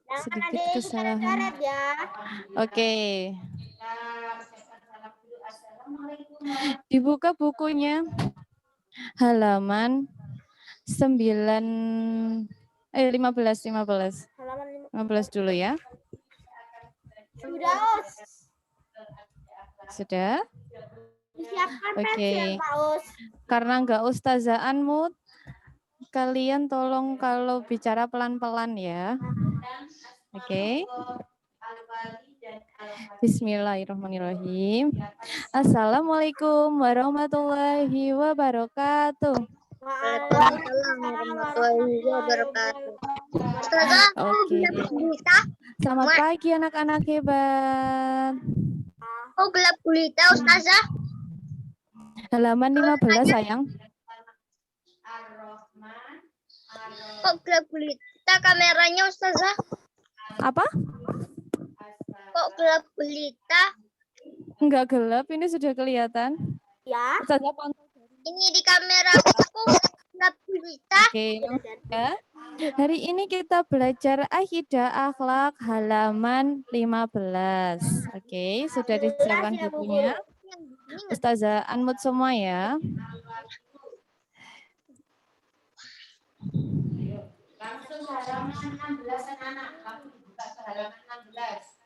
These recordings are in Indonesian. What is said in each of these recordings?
Jangan sedikit ada yang kesalahan. coret-coret ya. Oke. Dibuka bukunya halaman 15 Halaman 15 dulu ya. sudah. Sudah? Siapkan Oke. pensil, Pak Us. Karena enggak ustazaan mood, kalian tolong kalau bicara pelan-pelan ya. Oke. Bismillahirrahmanirrahim. Assalamualaikum warahmatullahi wabarakatuh. Waalaikumsalam warahmatullahi wabarakatuh. Ustazah, Oke. gelap gulita. Selamat pagi anak-anak hebat. Oh, gelap gulita, Ustazah. Halaman 15 sayang. Kok gelap gulita kameranya, Ustazah? Apa? Kok gelap gulita? Enggak gelap, ini sudah kelihatan. Ya. Ustazah pantau. Ini di kamera aku gelap gulita. Oke, ya. Hari ini kita belajar akidah akhlak halaman 15. Oke, sudah disiapkan bukunya. Ustazah unmute semua ya. Langsung halaman 16 anak. Kamu dibuka ke halaman 16.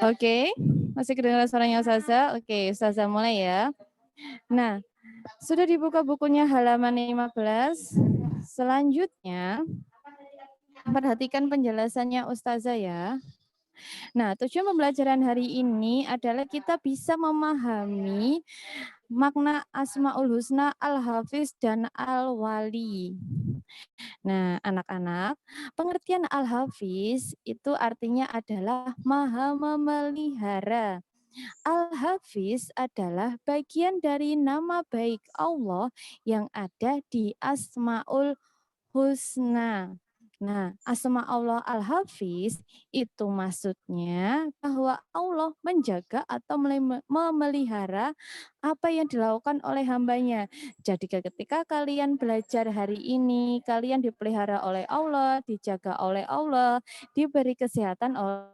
Oke, masih kedengaran suaranya Ustazah? Oke, Ustazah mulai ya. Nah, sudah dibuka bukunya halaman 15. Selanjutnya, perhatikan penjelasannya Ustazah ya. Nah, tujuan pembelajaran hari ini adalah kita bisa memahami makna Asmaul Husna, Al-Hafiz, dan Al-Wali. Nah, anak-anak, pengertian Al-Hafiz itu artinya adalah maha memelihara. Al-Hafiz adalah bagian dari nama baik Allah yang ada di Asmaul Husna. Nah, Asma Allah Al-Hafiz itu maksudnya bahwa Allah menjaga atau memelihara apa yang dilakukan oleh hambanya. Jadi ketika kalian belajar hari ini, kalian dipelihara oleh Allah, dijaga oleh Allah, diberi kesehatan oleh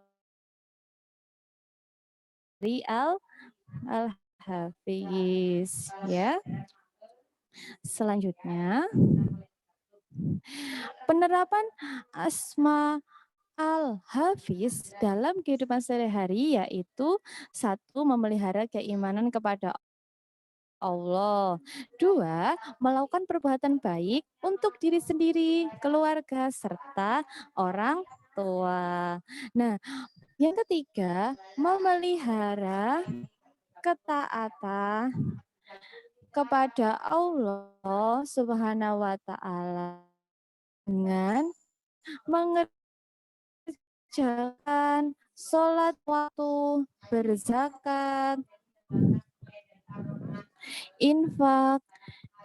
Al-Hafiz. Ya. Selanjutnya, penerapan Asma Al-Hafiz dalam kehidupan sehari-hari yaitu 1. Memelihara keimanan kepada Allah. 2. Melakukan perbuatan baik untuk diri sendiri, keluarga, serta orang tua. Nah, yang ketiga, memelihara ketaatan kepada Allah Subhanahu wa taala dengan mengerjakan sholat waktu, berzakat, infak,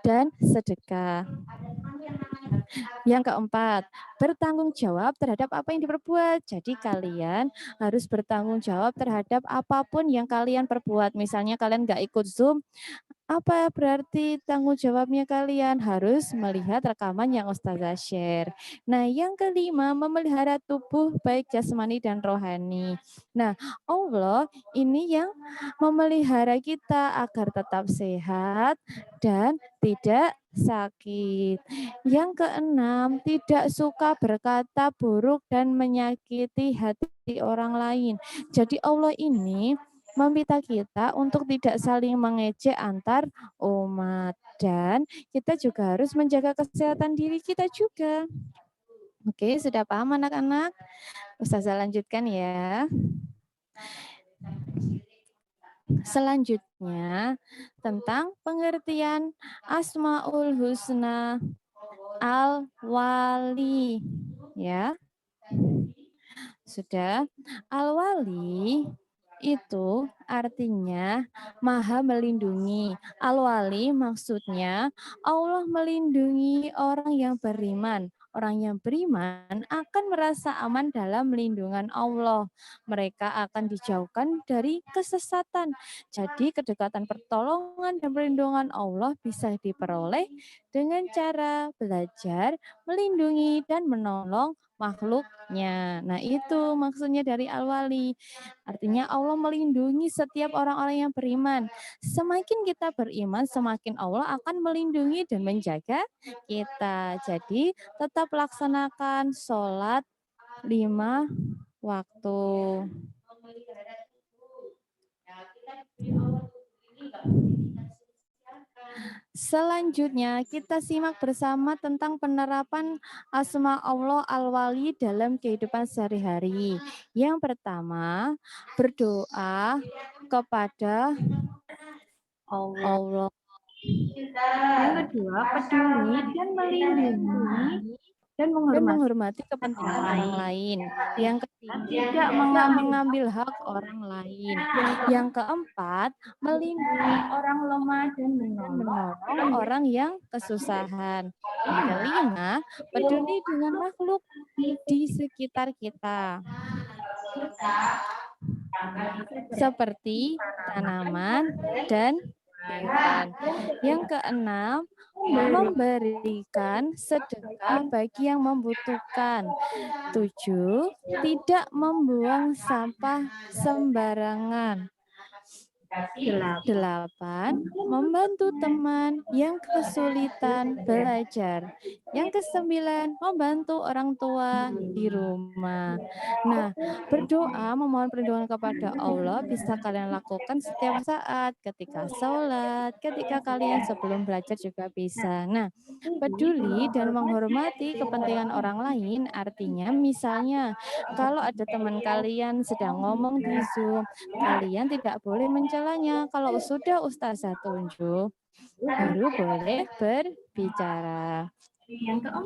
dan sedekah. Yang keempat, bertanggung jawab terhadap apa yang diperbuat. Jadi kalian harus bertanggung jawab terhadap apapun yang kalian perbuat. Misalnya kalian nggak ikut Zoom, apa berarti tanggung jawabnya kalian harus melihat rekaman yang Ustazah share. Nah, yang kelima, memelihara tubuh baik jasmani dan rohani. Nah, Allah ini yang memelihara kita agar tetap sehat dan tidak sakit. Yang keenam, tidak suka berkata buruk dan menyakiti hati orang lain. Jadi Allah ini meminta kita untuk tidak saling mengejek antar umat dan kita juga harus menjaga kesehatan diri kita juga. Oke, sudah paham anak-anak? Ustazah lanjutkan ya. Selanjutnya tentang pengertian Asmaul Husna Al-Wali ya. Sudah, Al-Wali itu artinya maha melindungi. Al-Wali maksudnya Allah melindungi orang yang beriman. Orang yang beriman akan merasa aman dalam lindungan Allah. Mereka akan dijauhkan dari kesesatan. Jadi kedekatan pertolongan dan perlindungan Allah bisa diperoleh dengan cara belajar, melindungi, dan menolong makhluknya. Nah, itu maksudnya dari al-wali. Artinya Allah melindungi setiap orang-orang yang beriman. Semakin kita beriman, semakin Allah akan melindungi dan menjaga kita. Jadi, tetap laksanakan sholat 5 waktu. Selanjutnya, kita simak bersama tentang penerapan asma Allah al-wali dalam kehidupan sehari-hari. Yang pertama, berdoa kepada Allah. Yang kedua, peduli dan melindungi dan menghormati kepentingan orang lain. Yang ketiga, tidak mengambil hak orang lain. Yang keempat, melindungi orang lemah dan menolong orang yang kesusahan. Yang kelima, peduli dengan makhluk di sekitar kita, seperti tanaman dan hewan. Yang keenam, memberikan sedekah bagi yang membutuhkan. 7, tidak membuang sampah sembarangan. 8, membantu teman yang kesulitan belajar. Yang ke-9, membantu orang tua di rumah. Nah, berdoa memohon perlindungan kepada Allah bisa kalian lakukan setiap saat, ketika sholat, ketika kalian sebelum belajar juga bisa. Nah, peduli dan menghormati kepentingan orang lain artinya misalnya kalau ada teman kalian sedang ngomong di Zoom, kalian tidak boleh mencelanya. Kalau sudah ustazah tunjuk, baru boleh berbicara.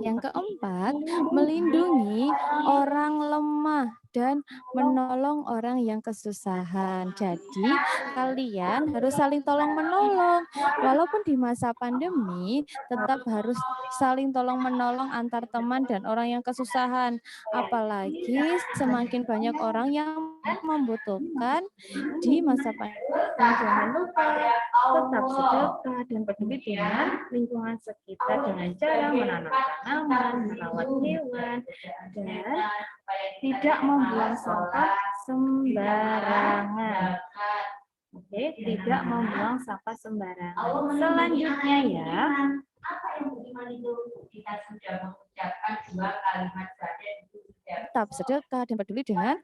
Yang keempat, melindungi orang lemah dan menolong orang yang kesusahan. Jadi, kalian harus saling tolong-menolong. Walaupun di masa pandemi, tetap harus saling tolong-menolong antar teman dan orang yang kesusahan. Apalagi semakin banyak orang yang membutuhkan di masa pandemi. Jangan lupa tetap sedekah dan peduli dengan lingkungan sekitar dengan cara menanam tanaman, merawat hewan, dan tidak membuang sampah sembarangan. Oke, tidak membuang sampah sembarangan. Selanjutnya ya. Kita sudah mengucapkan 2 kalimat saja. Tetap sedekah dan peduli dengan